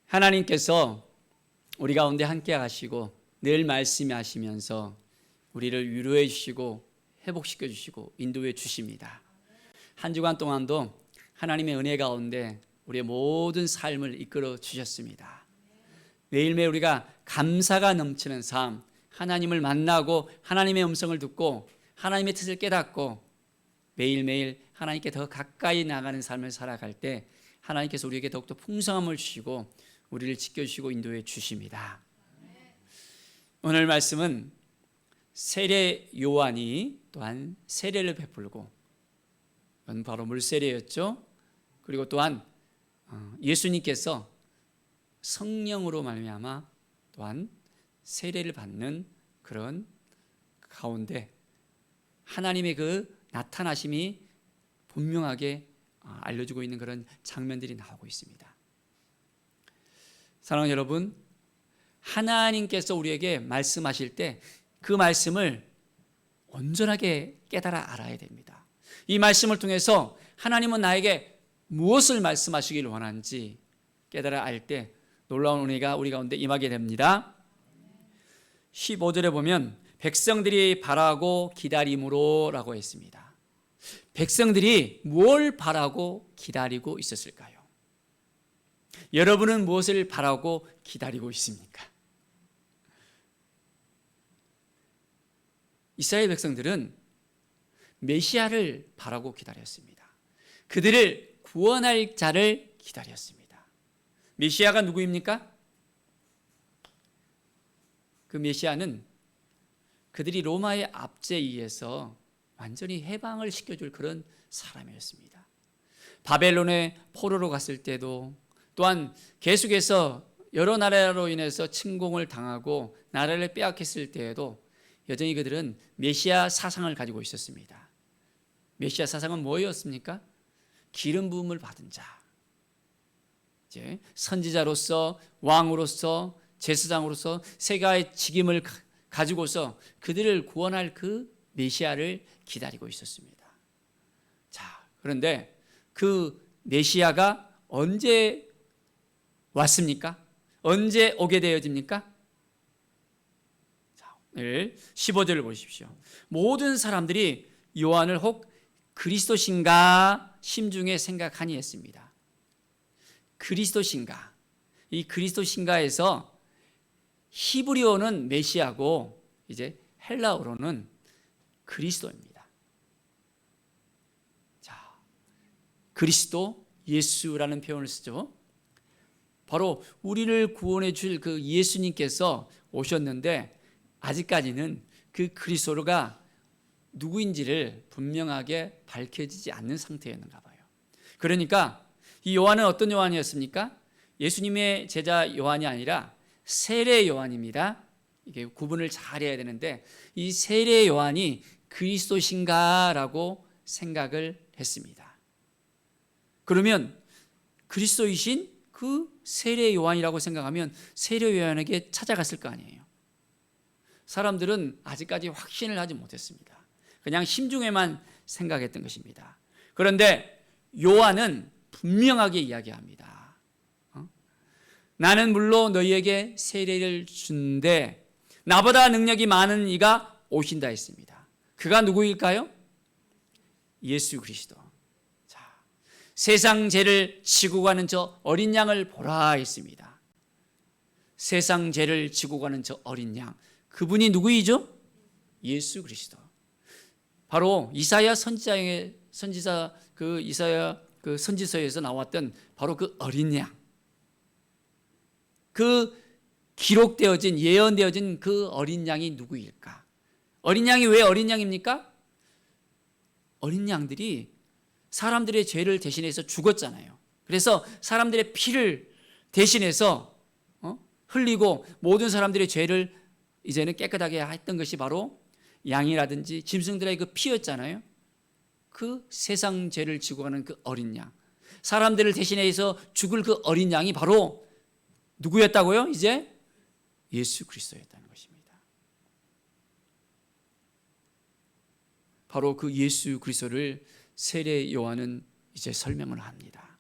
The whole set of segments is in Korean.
하나님께서 우리 가운데 함께 하시고 늘 말씀하시면서 우리를 위로해 주시고 회복시켜 주시고 인도해 주십니다. 한 주간 동안도 하나님의 은혜 가운데 우리의 모든 삶을 이끌어 주셨습니다. 매일매일 우리가 감사가 넘치는 삶, 하나님을 만나고 하나님의 음성을 듣고 하나님의 뜻을 깨닫고 매일매일 하나님께 더 가까이 나가는 삶을 살아갈 때 하나님께서 우리에게 더욱더 풍성함을 주시고 우리를 지켜주시고 인도해 주십니다. 오늘 말씀은 세례 요한이 또한 세례를 베풀고, 이건 바로 물세례였죠. 그리고 또한 예수님께서 성령으로 말미암아 또한 세례를 받는 그런 가운데 하나님의 그 나타나심이 분명하게 알려주고 있는 그런 장면들이 나오고 있습니다. 사랑하는 여러분, 하나님께서 우리에게 말씀하실 때 그 말씀을 온전하게 깨달아 알아야 됩니다. 이 말씀을 통해서 하나님은 나에게 무엇을 말씀하시길 원하는지 깨달아 알 때 놀라운 은혜가 우리 가운데 임하게 됩니다. 15절에 보면 백성들이 바라고 기다림으로 라고 했습니다. 백성들이 뭘 바라고 기다리고 있었을까요? 여러분은 무엇을 바라고 기다리고 있습니까? 이스라엘 백성들은 메시아를 바라고 기다렸습니다. 그들을 구원할 자를 기다렸습니다. 메시아가 누구입니까? 그 메시아는 그들이 로마의 압제에 의해서 완전히 해방을 시켜줄 그런 사람이었습니다. 바벨론의 포로로 갔을 때도 또한 계속해서 여러 나라로 인해서 침공을 당하고 나라를 빼앗겼을 때에도 여전히 그들은 메시아 사상을 가지고 있었습니다. 메시아 사상은 뭐였습니까? 기름 부음을 받은 자, 이제 선지자로서 왕으로서 제사장으로서 세가의 직임을 가지고서 그들을 구원할 그 메시아를 기다리고 있었습니다. 자, 그런데 그 메시아가 언제 왔습니까? 언제 오게 되어집니까? 자, 오늘 15절을 보십시오. 모든 사람들이 요한을 혹 그리스도신가 심중에 생각하니 했습니다. 그리스도신가, 이 그리스도신가에서 히브리어는 메시아고 이제 헬라어로는 그리스도입니다. 자, 그리스도, 예수라는 표현을 쓰죠. 바로 우리를 구원해 줄 그 예수님께서 오셨는데 아직까지는 그 그리스도가 누구인지를 분명하게 밝혀지지 않는 상태였는가 봐요. 그러니까 이 요한은 어떤 요한이었습니까? 예수님의 제자 요한이 아니라 세례 요한입니다. 이게 구분을 잘 해야 되는데 이 세례 요한이 그리스도신가라고 생각을 했습니다. 그러면 그리스도이신 그 세례 요한이라고 생각하면 세례 요한에게 찾아갔을 거 아니에요. 사람들은 아직까지 확신을 하지 못했습니다. 그냥 심중에만 생각했던 것입니다. 그런데 요한은 분명하게 이야기합니다. 나는 물론 너희에게 세례를 주는데 나보다 능력이 많은 이가 오신다 했습니다. 그가 누구일까요? 예수 그리스도. 자, 세상 죄를 지고 가는 저 어린 양을 보라 했습니다. 세상 죄를 지고 가는 저 어린 양, 그분이 누구이죠? 예수 그리스도. 바로 이사야 선지자 그 이사야 그 선지서에서 나왔던 바로 그 어린 양, 그 기록되어진 예언되어진 그 어린 양이 누구일까? 어린 양이 왜 어린 양입니까? 어린 양들이 사람들의 죄를 대신해서 죽었잖아요. 그래서 사람들의 피를 대신해서 흘리고 모든 사람들의 죄를 이제는 깨끗하게 했던 것이 바로 양이라든지 짐승들의 그 피였잖아요. 그 세상 죄를 지고 가는 그 어린 양, 사람들을 대신해서 죽을 그 어린 양이 바로 누구였다고요? 이제 예수 그리스도였다는 것입니다. 바로 그 예수 그리스도를 세례 요한은 이제 설명을 합니다.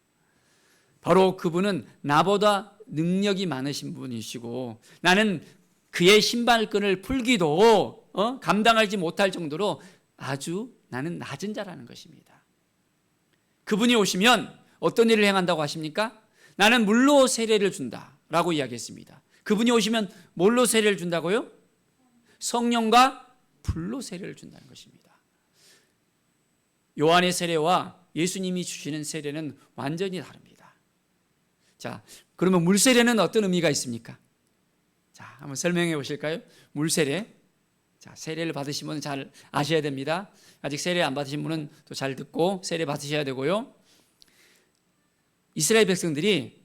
바로 그분은 나보다 능력이 많으신 분이시고 나는 그의 신발끈을 풀기도 감당하지 못할 정도로 아주 나는 낮은 자라는 것입니다. 그분이 오시면 어떤 일을 행한다고 하십니까? 나는 물로 세례를 준다라고 이야기했습니다. 그분이 오시면 뭘로 세례를 준다고요? 성령과 불로 세례를 준다는 것입니다. 요한의 세례와 예수님이 주시는 세례는 완전히 다릅니다. 자, 그러면 물 세례는 어떤 의미가 있습니까? 자, 한번 설명해 보실까요? 물 세례. 자, 세례를 받으신 분은 잘 아셔야 됩니다. 아직 세례 안 받으신 분은 또 잘 듣고 세례 받으셔야 되고요. 이스라엘 백성들이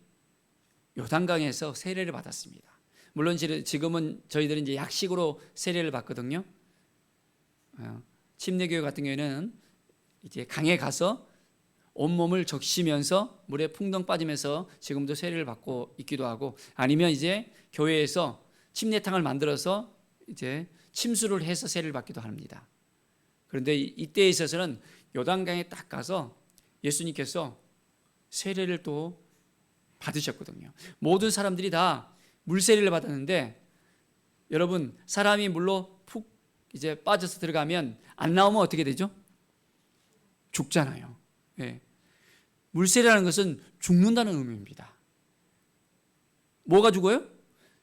요단강에서 세례를 받았습니다. 물론 지금은 저희들은 이제 약식으로 세례를 받거든요. 침례교회 같은 경우에는 이제 강에 가서 온몸을 적시면서 물에 풍덩 빠지면서 지금도 세례를 받고 있기도 하고, 아니면 이제 교회에서 침례탕을 만들어서 이제 침수를 해서 세례를 받기도 합니다. 그런데 이때에 있어서는 요단강에 딱 가서 예수님께서 세례를 또 받으셨거든요. 모든 사람들이 다 물세례를 받았는데, 여러분, 사람이 물로 푹 이제 빠져서 들어가면 안 나오면 어떻게 되죠? 죽잖아요. 네. 물세례라는 것은 죽는다는 의미입니다. 뭐가 죽어요?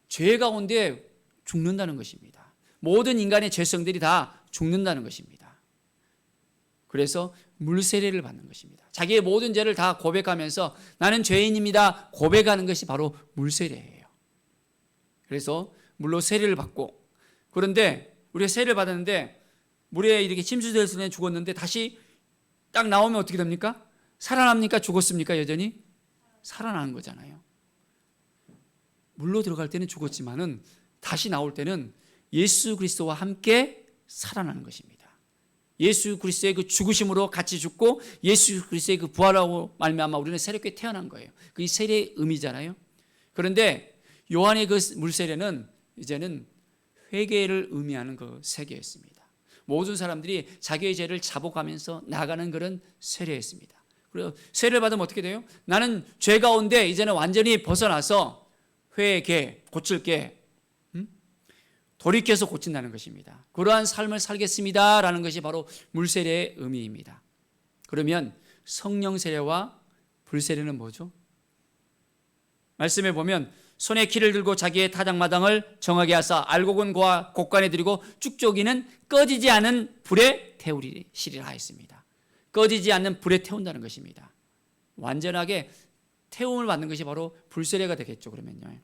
죄 가운데 죽는다는 것입니다. 모든 인간의 죄성들이 다 죽는다는 것입니다. 그래서 물세례를 받는 것입니다. 자기의 모든 죄를 다 고백하면서 나는 죄인입니다 고백하는 것이 바로 물세례예요. 그래서 물로 세례를 받고, 그런데 우리가 세례를 받았는데 물에 이렇게 침수될 순간 죽었는데 다시 딱 나오면 어떻게 됩니까? 살아납니까? 죽었습니까? 여전히 살아나는 거잖아요. 물로 들어갈 때는 죽었지만은 다시 나올 때는 예수 그리스도와 함께 살아나는 것입니다. 예수 그리스도의 그 죽으심으로 같이 죽고 예수 그리스도의 그 부활하고 말미암아 우리는 새롭게 태어난 거예요. 그게 세례의 의미잖아요. 그런데 요한의 그 물세례는 이제는 회개를 의미하는 그 세계였습니다. 모든 사람들이 자기의 죄를 자복하면서 나가는 그런 세례였습니다. 그리고 세례를 받으면 어떻게 돼요? 나는 죄 가운데 이제는 완전히 벗어나서 회개, 고칠게, 돌이켜서 고친다는 것입니다. 그러한 삶을 살겠습니다라는 것이 바로 물세례의 의미입니다. 그러면 성령 세례와 불세례는 뭐죠? 말씀에 보면 손에 키를 들고 자기의 타작마당을 정하게 하사 알곡은 고와 곡간에 들이고 쭉저기는 꺼지지 않은 불에 태우시리라 했습니다. 꺼지지 않는 불에 태운다는 것입니다. 완전하게 태움을 받는 것이 바로 불세례가 되겠죠. 그러면요,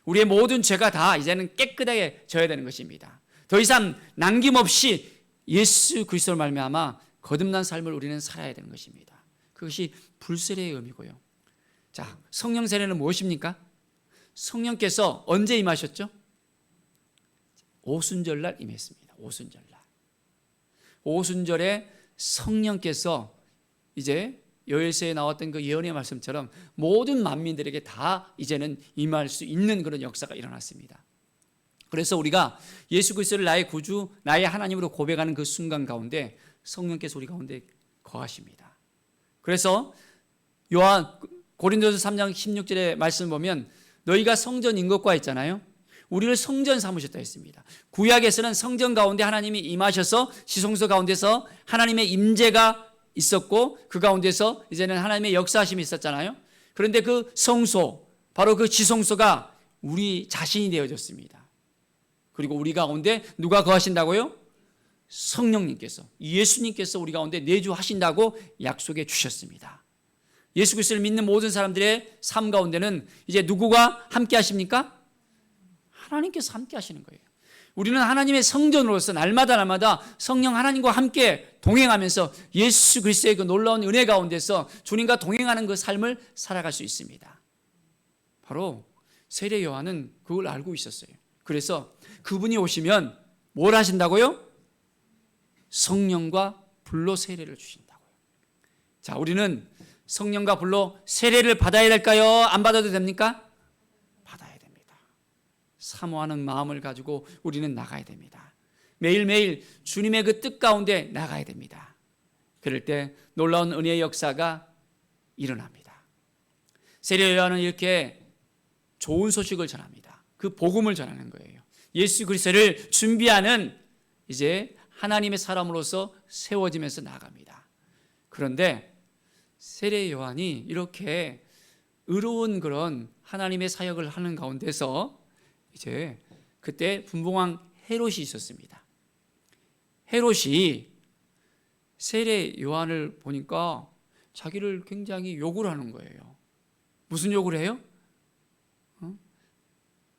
우리의 모든 죄가 다 이제는 깨끗하게 져야 되는 것입니다. 더 이상 남김없이 예수 그리스도를 말미암아 거듭난 삶을 우리는 살아야 되는 것입니다. 그것이 불세례의 의미고요. 자, 성령 세례는 무엇입니까? 성령께서 언제 임하셨죠? 오순절날 임했습니다. 오순절날. 오순절에 성령께서 이제 요엘서에 나왔던 그 예언의 말씀처럼 모든 만민들에게 다 이제는 임할 수 있는 그런 역사가 일어났습니다. 그래서 우리가 예수 그리스도를 나의 구주, 나의 하나님으로 고백하는 그 순간 가운데 성령께서 우리 가운데 거하십니다. 그래서 고린도서 3장 16절의 말씀을 보면 너희가 성전인 것과 있잖아요. 우리를 성전 삼으셨다 했습니다. 구약에서는 성전 가운데 하나님이 임하셔서 지성소 가운데서 하나님의 임재가 있었고 그 가운데서 이제는 하나님의 역사하심이 있었잖아요. 그런데 그 성소, 바로 그 지성소가 우리 자신이 되어졌습니다. 그리고 우리 가운데 누가 거하신다고요? 성령님께서, 예수님께서 우리 가운데 내주하신다고 약속해 주셨습니다. 예수 그리스도를 믿는 모든 사람들의 삶 가운데는 이제 누구가 함께 하십니까? 하나님께서 함께 하시는 거예요. 우리는 하나님의 성전으로서 날마다 성령 하나님과 함께 동행하면서 예수 그리스도의 그 놀라운 은혜 가운데서 주님과 동행하는 그 삶을 살아갈 수 있습니다. 바로 세례 요한은 그걸 알고 있었어요. 그래서 그분이 오시면 뭘 하신다고요? 성령과 불로 세례를 주신다고요. 자, 우리는 성령과 불로 세례를 받아야 될까요? 안 받아도 됩니까? 받아야 됩니다. 사모하는 마음을 가지고 우리는 나가야 됩니다. 매일매일 주님의 그 뜻 가운데 나가야 됩니다. 그럴 때 놀라운 은혜의 역사가 일어납니다. 세례 요한은 이렇게 좋은 소식을 전합니다. 그 복음을 전하는 거예요. 예수 그리스도를 준비하는 이제 하나님의 사람으로서 세워지면서 나아갑니다. 그런데 세례 요한이 이렇게 의로운 그런 하나님의 사역을 하는 가운데서 이제 그때 분봉왕 헤롯이 있었습니다. 헤롯이 세례 요한을 보니까 자기를 굉장히 욕을 하는 거예요. 무슨 욕을 해요?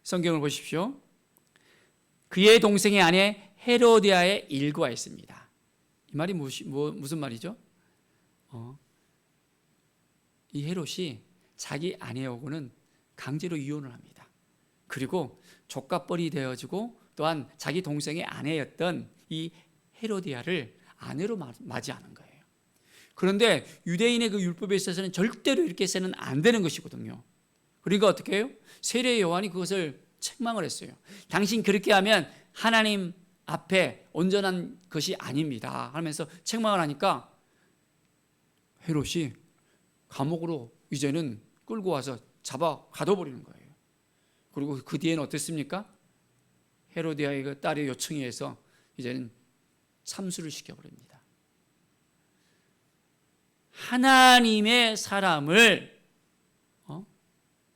성경을 보십시오. 그의 동생의 아내 헤로디아의 일구가 있습니다. 이 말이 무슨 말이죠? 이 헤롯이 자기 아내하고는 강제로 이혼을 합니다. 그리고 족가뻘이 되어지고 또한 자기 동생의 아내였던 이 헤로디아를 아내로 맞이하는 거예요. 그런데 유대인의 그 율법에 있어서는 절대로 이렇게 해서는 안 되는 것이거든요. 그러니까 어떻게 해요? 세례 요한이 그것을 책망을 했어요. 당신 그렇게 하면 하나님 앞에 온전한 것이 아닙니다 하면서 책망을 하니까 헤롯이 감옥으로 이제는 끌고 와서 잡아 가둬버리는 거예요. 그리고 그 뒤에는 어땠습니까? 헤로디아의 그 딸의 요청에 의해서 이제는 참수를 시켜버립니다. 하나님의 사람을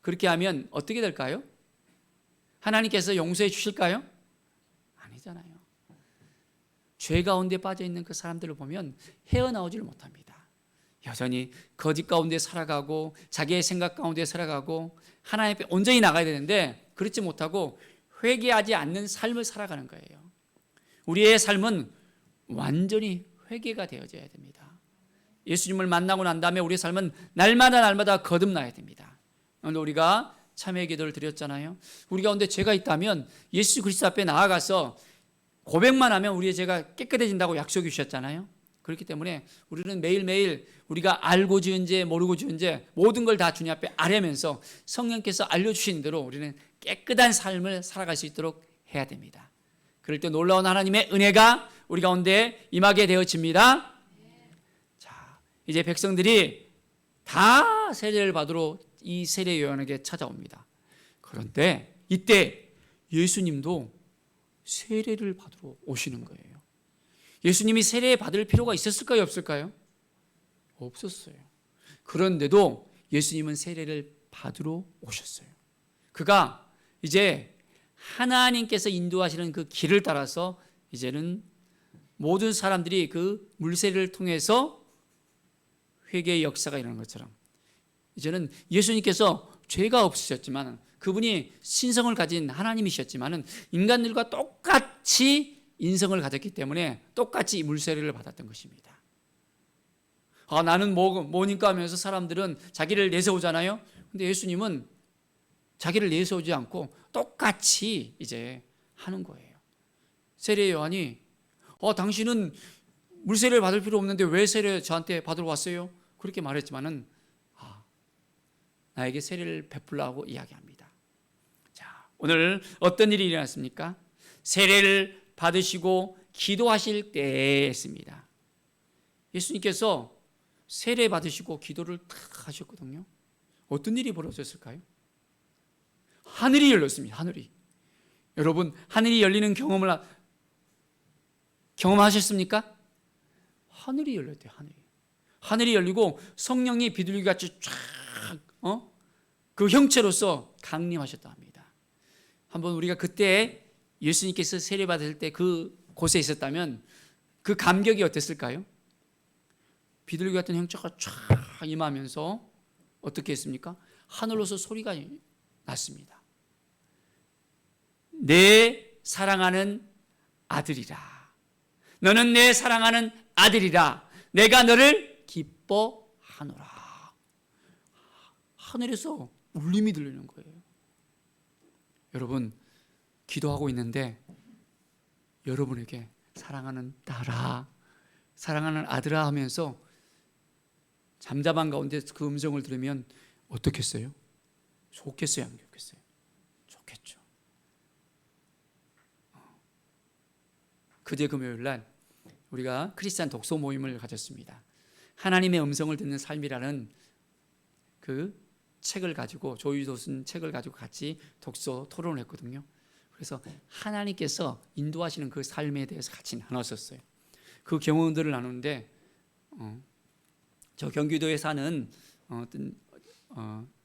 그렇게 하면 어떻게 될까요? 하나님께서 용서해 주실까요? 아니잖아요. 죄 가운데 빠져 있는 그 사람들을 보면 헤어나오지를 못합니다. 여전히 거짓 가운데 살아가고 자기의 생각 가운데 살아가고 하나님 앞에 온전히 나가야 되는데 그렇지 못하고 회개하지 않는 삶을 살아가는 거예요. 우리의 삶은 완전히 회개가 되어져야 됩니다. 예수님을 만나고 난 다음에 우리의 삶은 날마다 거듭나야 됩니다. 오늘 우리가 참회 기도를 드렸잖아요. 우리 가운데 죄가 있다면 예수 그리스도 앞에 나아가서 고백만 하면 우리의 죄가 깨끗해진다고 약속해 주셨잖아요. 그렇기 때문에 우리는 매일매일 우리가 알고 지은 죄 모르고 지은 죄 모든 걸 다 주님 앞에 아뢰면서 성령께서 알려주신 대로 우리는 깨끗한 삶을 살아갈 수 있도록 해야 됩니다. 그럴 때 놀라운 하나님의 은혜가 우리 가운데 임하게 되어집니다. 자, 이제 백성들이 다 세례를 받으러 이 세례 요한에게 찾아옵니다. 그런데 이때 예수님도 세례를 받으러 오시는 거예요. 예수님이 세례 받을 필요가 있었을까요? 없을까요? 없었어요. 그런데도 예수님은 세례를 받으러 오셨어요. 그가 이제 하나님께서 인도하시는 그 길을 따라서 이제는 모든 사람들이 그 물세례를 통해서 회개의 역사가 일어나는 것처럼 이제는 예수님께서 죄가 없으셨지만 그분이 신성을 가진 하나님이셨지만 인간들과 똑같이 인성을 가졌기 때문에 똑같이 물세례를 받았던 것입니다. 나는 뭐니까 하면서 사람들은 자기를 내세우잖아요. 근데 예수님은 자기를 내세우지 않고 똑같이 이제 하는 거예요. 세례 요한이 당신은 물세례를 받을 필요 없는데 왜 세례 저한테 받으러 왔어요? 그렇게 말했지만은 나에게 세례를 베풀라고 이야기합니다. 자, 오늘 어떤 일이 일어났습니까? 세례를 받으시고 기도하실 때였습니다. 예수님께서 세례 받으시고 기도를 탁 하셨거든요. 어떤 일이 벌어졌을까요? 하늘이 열렸습니다. 하늘이. 여러분, 하늘이 열리는 경험하셨습니까? 하늘이 열렸대요. 하늘이 열리고 성령이 비둘기같이 쫙 그 형체로서 강림하셨다 합니다. 한번 우리가 그때 예수님께서 세례 받을 때 그 곳에 있었다면 그 감격이 어땠을까요? 비둘기 같은 형체가 쫙 임하면서 어떻게 했습니까? 하늘로서 소리가 났습니다. 내 사랑하는 아들이라. 너는 내 사랑하는 아들이라. 내가 너를 기뻐하노라. 하늘에서 울림이 들리는 거예요. 여러분, 기도하고 있는데 여러분에게 사랑하는 딸아, 사랑하는 아들아 하면서 잠잠한 가운데 그 음성을 들으면 어떻겠어요? 좋겠어요? 안 좋겠어요? 좋겠죠. 그제 금요일 날 우리가 크리스찬 독서 모임을 가졌습니다. 하나님의 음성을 듣는 삶이라는 그 책을 가지고 조유도 쓴 책을 가지고 같이 독서 토론을 했거든요. 그래서 하나님께서 인도하시는 그 삶에 대해서 같이 나눴었어요. 그 경험들을 나누는데 저 경기도에 사는 어떤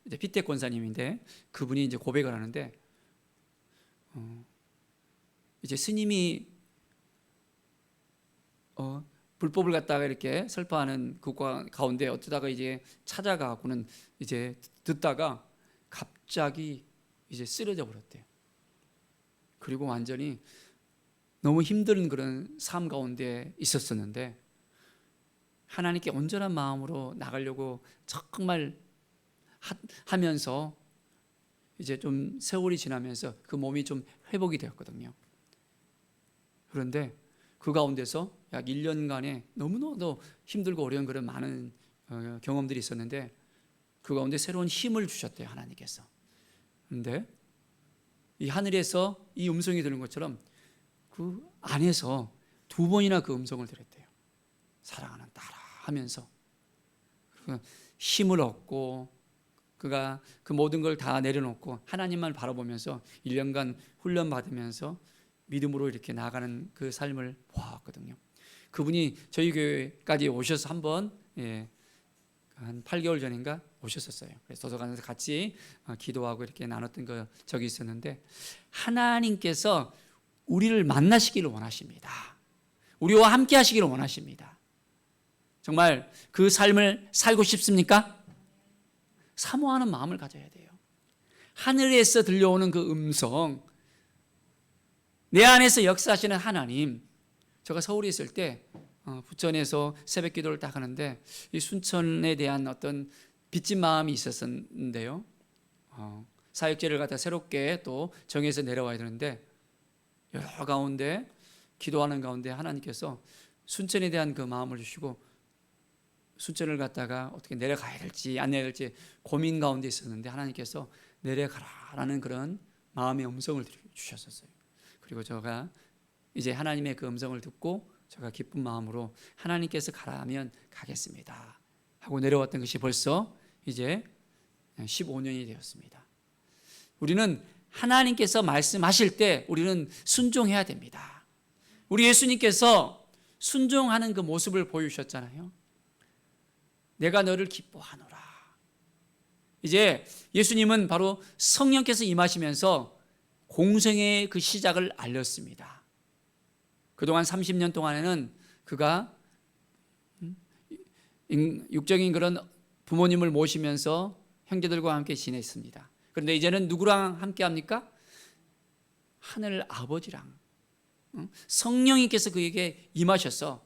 이제 피택 권사님인데 그분이 이제 고백을 하는데 이제 스님이 불법을 갖다가 이렇게 설파하는 그 가운데 어쩌다가 이제 찾아가고는 이제 듣다가 갑자기 이제 쓰러져 버렸대요. 그리고 완전히 너무 힘든 그런 삶 가운데 있었었는데 하나님께 온전한 마음으로 나가려고 정말 하면서 이제 좀 세월이 지나면서 그 몸이 좀 회복이 되었거든요. 그런데 그 가운데서 약 1년간에 너무나도 힘들고 어려운 그런 많은 경험들이 있었는데 그 가운데 새로운 힘을 주셨대요, 하나님께서. 그런데 이 하늘에서 이 음성이 들은 것처럼 그 안에서 2번이나 그 음성을 들었대요. 사랑하는 딸아 하면서 힘을 얻고 그가 그 모든 걸 다 내려놓고 하나님만 바라보면서 1년간 훈련 받으면서 믿음으로 이렇게 나아가는 그 삶을 보았거든요. 그분이 저희 교회까지 오셔서 한번 한 8개월 전인가 오셨었어요. 그래서 도서관에서 같이 기도하고 이렇게 나눴던 적이 있었는데 하나님께서 우리를 만나시기를 원하십니다. 우리와 함께 하시기를 원하십니다. 정말 그 삶을 살고 싶습니까? 사모하는 마음을 가져야 돼요. 하늘에서 들려오는 그 음성, 내 안에서 역사하시는 하나님. 제가 서울에 있을 때 부천에서 새벽 기도를 딱 하는데 이 순천에 대한 어떤 빚진 마음이 있었는데요. 사역제를 갖다 새롭게 또 정해서 내려와야 되는데 여러 가운데 기도하는 가운데 하나님께서 순천에 대한 그 마음을 주시고 순천을 갖다가 어떻게 내려가야 될지 안 내려야 될지 고민 가운데 있었는데 하나님께서 내려가라라는 그런 마음의 음성을 주셨었어요. 그리고 제가 이제 하나님의 그 음성을 듣고 제가 기쁜 마음으로 하나님께서 가라면 가겠습니다 하고 내려왔던 것이 벌써 이제 15년이 되었습니다. 우리는 하나님께서 말씀하실 때 우리는 순종해야 됩니다. 우리 예수님께서 순종하는 그 모습을 보여주셨잖아요. 내가 너를 기뻐하노라. 이제 예수님은 바로 성령께서 임하시면서 공생의 그 시작을 알렸습니다. 그동안 30년 동안에는 그가 육적인 그런 부모님을 모시면서 형제들과 함께 지냈습니다. 그런데 이제는 누구랑 함께 합니까? 하늘 아버지랑 성령님께서 그에게 임하셔서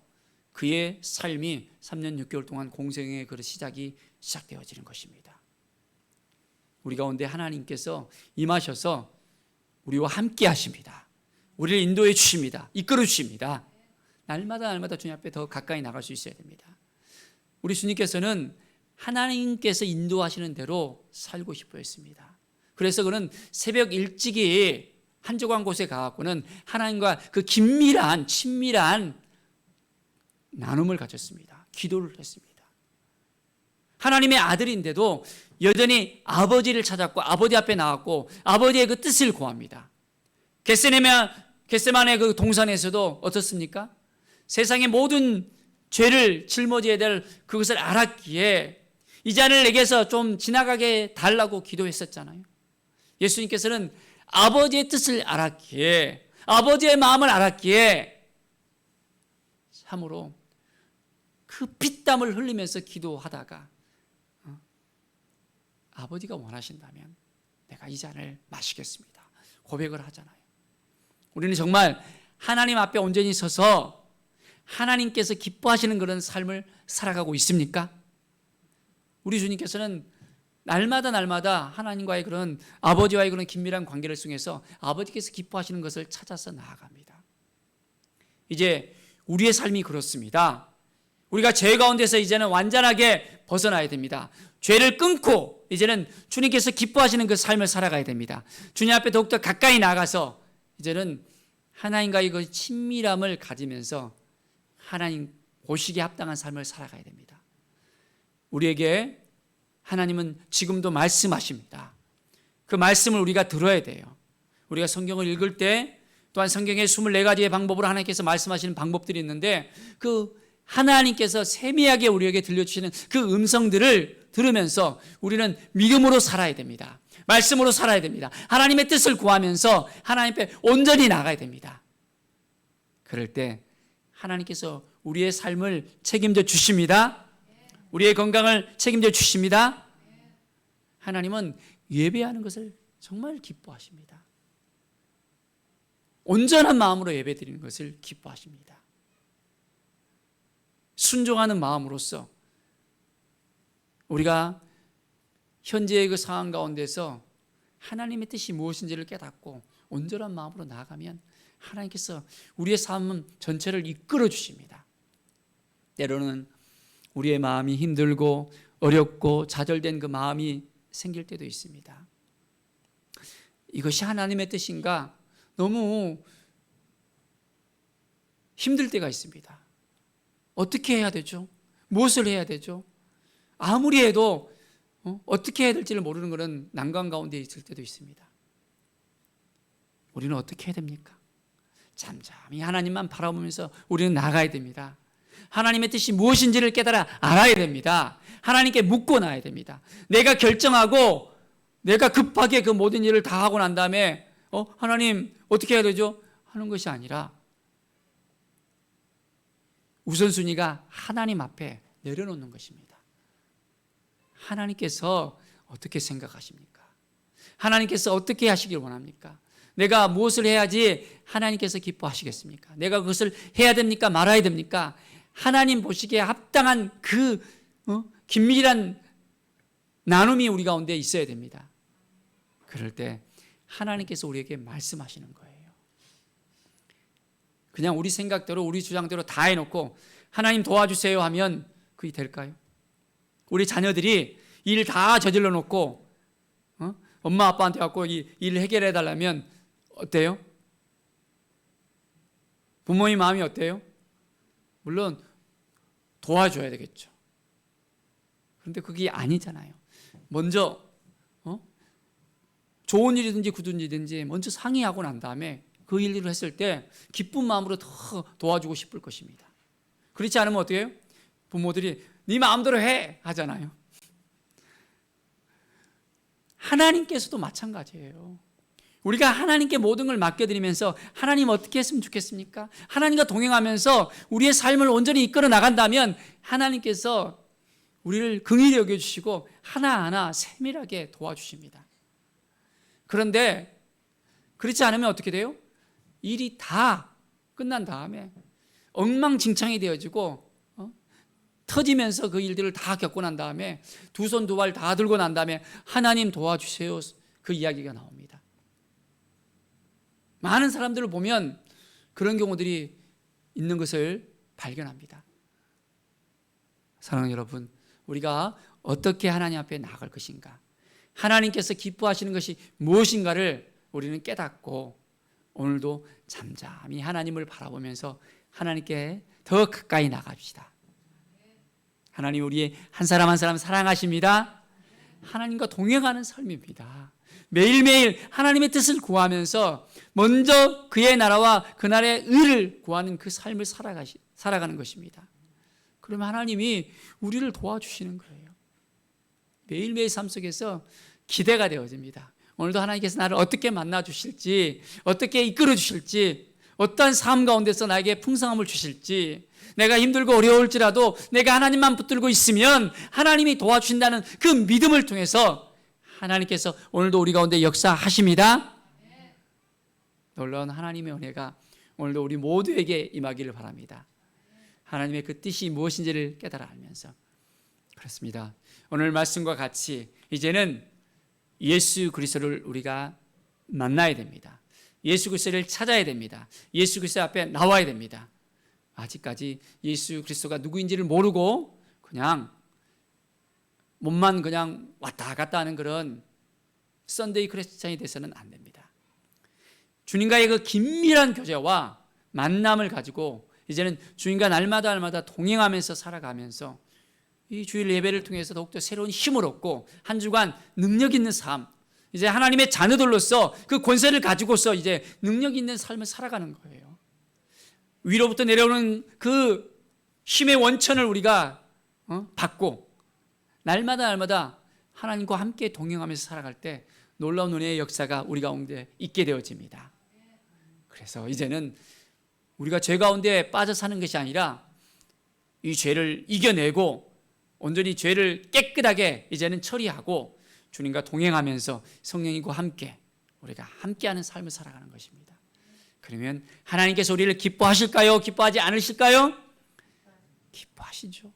그의 삶이 3년 6개월 동안 공생의 그 시작이 시작되어지는 것입니다. 우리 가운데 하나님께서 임하셔서 우리와 함께 하십니다. 우리를 인도해 주십니다. 이끌어 주십니다. 날마다 주님 앞에 더 가까이 나갈 수 있어야 됩니다. 우리 주님께서는 하나님께서 인도하시는 대로 살고 싶어 했습니다. 그래서 그는 새벽 일찍이 한적한 곳에 가갖고는 하나님과 그 긴밀한 친밀한 나눔을 가졌습니다. 기도를 했습니다. 하나님의 아들인데도 여전히 아버지를 찾았고 아버지 앞에 나왔고 아버지의 그 뜻을 구합니다. 겟세마네 그 동산에서도 어떻습니까? 세상의 모든 죄를 짊어져야 될 그것을 알았기에 이 잔을 내게서 좀 지나가게 달라고 기도했었잖아요. 예수님께서는 아버지의 뜻을 알았기에 아버지의 마음을 알았기에 참으로 그 피땀을 흘리면서 기도하다가 아버지가 원하신다면 내가 이 잔을 마시겠습니다 고백을 하잖아요. 우리는 정말 하나님 앞에 온전히 서서 하나님께서 기뻐하시는 그런 삶을 살아가고 있습니까? 우리 주님께서는 날마다 하나님과의 그런 아버지와의 그런 긴밀한 관계를 통해서 아버지께서 기뻐하시는 것을 찾아서 나아갑니다. 이제 우리의 삶이 그렇습니다. 우리가 죄 가운데서 이제는 완전하게 벗어나야 됩니다. 죄를 끊고 이제는 주님께서 기뻐하시는 그 삶을 살아가야 됩니다. 주님 앞에 더욱더 가까이 나가서 이제는 하나님과의 그 친밀함을 가지면서 하나님 보시기에 합당한 삶을 살아가야 됩니다. 우리에게 하나님은 지금도 말씀하십니다. 그 말씀을 우리가 들어야 돼요. 우리가 성경을 읽을 때 또한 성경의 24가지의 방법으로 하나님께서 말씀하시는 방법들이 있는데 그 하나님께서 세미하게 우리에게 들려주시는 그 음성들을 들으면서 우리는 믿음으로 살아야 됩니다. 말씀으로 살아야 됩니다. 하나님의 뜻을 구하면서 하나님 앞에 온전히 나가야 됩니다. 그럴 때 하나님께서 우리의 삶을 책임져 주십니다. 우리의 건강을 책임져 주십니다. 하나님은 예배하는 것을 정말 기뻐하십니다. 온전한 마음으로 예배드리는 것을 기뻐하십니다. 순종하는 마음으로써 우리가 현재의 그 상황 가운데서 하나님의 뜻이 무엇인지를 깨닫고 온전한 마음으로 나아가면 하나님께서 우리의 삶 전체를 이끌어 주십니다. 때로는 우리의 마음이 힘들고 어렵고 좌절된 그 마음이 생길 때도 있습니다. 이것이 하나님의 뜻인가? 너무 힘들 때가 있습니다. 어떻게 해야 되죠? 무엇을 해야 되죠? 아무리 해도 어떻게 해야 될지를 모르는 것은 난관 가운데 있을 때도 있습니다. 우리는 어떻게 해야 됩니까? 잠잠히 하나님만 바라보면서 우리는 나가야 됩니다. 하나님의 뜻이 무엇인지를 깨달아 알아야 됩니다. 하나님께 묻고 나야 됩니다. 내가 결정하고 내가 급하게 그 모든 일을 다 하고 난 다음에 하나님 어떻게 해야 되죠? 하는 것이 아니라 우선순위가 하나님 앞에 내려놓는 것입니다. 하나님께서 어떻게 생각하십니까? 하나님께서 어떻게 하시길 원합니까? 내가 무엇을 해야지 하나님께서 기뻐하시겠습니까? 내가 그것을 해야 됩니까? 말아야 됩니까? 하나님 보시기에 합당한 그 긴밀한 나눔이 우리 가운데 있어야 됩니다. 그럴 때 하나님께서 우리에게 말씀하시는 거예요. 그냥 우리 생각대로 우리 주장대로 다 해놓고 하나님 도와주세요 하면 그게 될까요? 우리 자녀들이 일 다 저질러 놓고 엄마 아빠한테 갖고 이 일 해결해 달라면 어때요? 부모의 마음이 어때요? 물론 도와줘야 되겠죠. 그런데 그게 아니잖아요. 먼저 좋은 일이든지 굳은 일이든지 먼저 상의하고 난 다음에 그 일을 했을 때 기쁜 마음으로 더 도와주고 싶을 것입니다. 그렇지 않으면 어떻게 해요? 부모들이 네 마음대로 해 하잖아요. 하나님께서도 마찬가지예요. 우리가 하나님께 모든 걸 맡겨드리면서 하나님 어떻게 했으면 좋겠습니까? 하나님과 동행하면서 우리의 삶을 온전히 이끌어 나간다면 하나님께서 우리를 긍휼히 여겨주시고 하나하나 세밀하게 도와주십니다. 그런데 그렇지 않으면 어떻게 돼요? 일이 다 끝난 다음에 엉망진창이 되어지고 터지면서 그 일들을 다 겪고 난 다음에 두 손 두 발 다 들고 난 다음에 하나님 도와주세요 그 이야기가 나옵니다. 많은 사람들을 보면 그런 경우들이 있는 것을 발견합니다. 사랑하는 여러분, 우리가 어떻게 하나님 앞에 나아갈 것인가, 하나님께서 기뻐하시는 것이 무엇인가를 우리는 깨닫고 오늘도 잠잠히 하나님을 바라보면서 하나님께 더 가까이 나갑시다. 하나님 우리의 한 사람 한 사람 사랑하십니다. 하나님과 동행하는 삶입니다. 매일매일 하나님의 뜻을 구하면서 먼저 그의 나라와 그 나라의 의를 구하는 그 삶을 살아가는 것입니다. 그러면 하나님이 우리를 도와주시는 거예요. 매일매일 삶 속에서 기대가 되어집니다. 오늘도 하나님께서 나를 어떻게 만나 주실지, 어떻게 이끌어 주실지, 어떠한 삶 가운데서 나에게 풍성함을 주실지, 내가 힘들고 어려울지라도 내가 하나님만 붙들고 있으면 하나님이 도와주신다는 그 믿음을 통해서 하나님께서 오늘도 우리 가운데 역사하십니다. 놀라운 하나님의 은혜가 오늘도 우리 모두에게 임하기를 바랍니다. 하나님의 그 뜻이 무엇인지를 깨달아 알면서 그렇습니다. 오늘 말씀과 같이 이제는 예수 그리스도를 우리가 만나야 됩니다. 예수 그리스도를 찾아야 됩니다. 예수 그리스도 앞에 나와야 됩니다. 아직까지 예수 그리스도가 누구인지를 모르고 그냥 몸만 그냥 왔다 갔다 하는 그런 썬데이 크리스찬이 돼서는 안 됩니다. 주님과의 그 긴밀한 교제와 만남을 가지고 이제는 주님과 날마다 동행하면서 살아가면서 이 주일 예배를 통해서 더욱더 새로운 힘을 얻고 한 주간 능력 있는 삶, 이제 하나님의 자녀들로서 그 권세를 가지고서 이제 능력 있는 삶을 살아가는 거예요. 위로부터 내려오는 그 힘의 원천을 우리가 받고 날마다 하나님과 함께 동행하면서 살아갈 때 놀라운 은혜의 역사가 우리 가운데 있게 되어집니다. 그래서 이제는 우리가 죄 가운데 빠져 사는 것이 아니라 이 죄를 이겨내고 온전히 죄를 깨끗하게 이제는 처리하고 주님과 동행하면서 성령님과 함께 우리가 함께하는 삶을 살아가는 것입니다. 그러면 하나님께서 우리를 기뻐하실까요? 기뻐하지 않으실까요? 기뻐하시죠.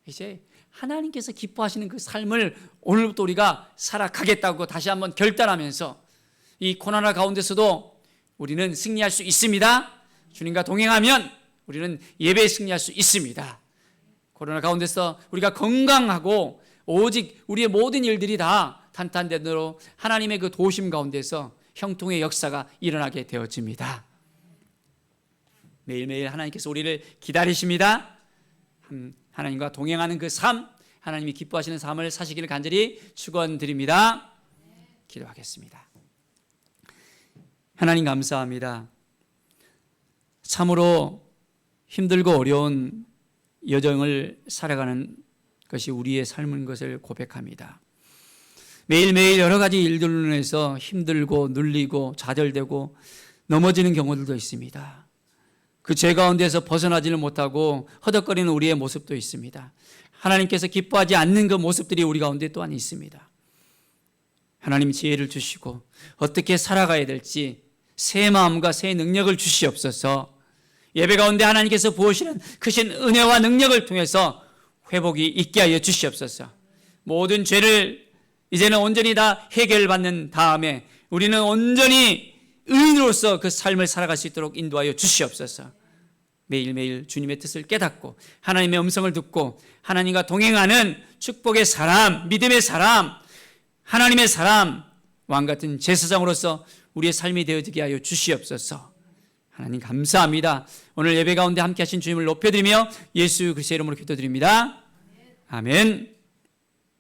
이제 하나님께서 기뻐하시는 그 삶을 오늘부터 우리가 살아가겠다고 다시 한번 결단하면서 이 고난화 가운데서도 우리는 승리할 수 있습니다. 주님과 동행하면 우리는 예배에 승리할 수 있습니다. 코로나 가운데서 우리가 건강하고 오직 우리의 모든 일들이 다 탄탄대로 하나님의 그 도우심 가운데서 형통의 역사가 일어나게 되어집니다. 매일매일 하나님께서 우리를 기다리십니다. 하나님과 동행하는 그 삶, 하나님이 기뻐하시는 삶을 사시기를 간절히 축원드립니다. 기도하겠습니다. 하나님 감사합니다. 참으로 힘들고 어려운 여정을 살아가는 것이 우리의 삶인 것을 고백합니다. 매일매일 여러 가지 일들로 인해서 힘들고 눌리고 좌절되고 넘어지는 경우들도 있습니다. 그 죄 가운데서 벗어나지를 못하고 허덕거리는 우리의 모습도 있습니다. 하나님께서 기뻐하지 않는 그 모습들이 우리 가운데 또한 있습니다. 하나님 지혜를 주시고 어떻게 살아가야 될지 새 마음과 새 능력을 주시옵소서. 예배 가운데 하나님께서 부으시는 크신 은혜와 능력을 통해서 회복이 있게 하여 주시옵소서. 모든 죄를 이제는 온전히 다 해결받는 다음에 우리는 온전히 의인으로서 그 삶을 살아갈 수 있도록 인도하여 주시옵소서. 매일매일 주님의 뜻을 깨닫고 하나님의 음성을 듣고 하나님과 동행하는 축복의 사람, 믿음의 사람, 하나님의 사람, 왕같은 제사장으로서 우리의 삶이 되어지게 하여 주시옵소서. 하나님 감사합니다. 오늘 예배 가운데 함께 하신 주님을 높여드리며 예수 그리스도의 이름으로 기도드립니다. 아멘.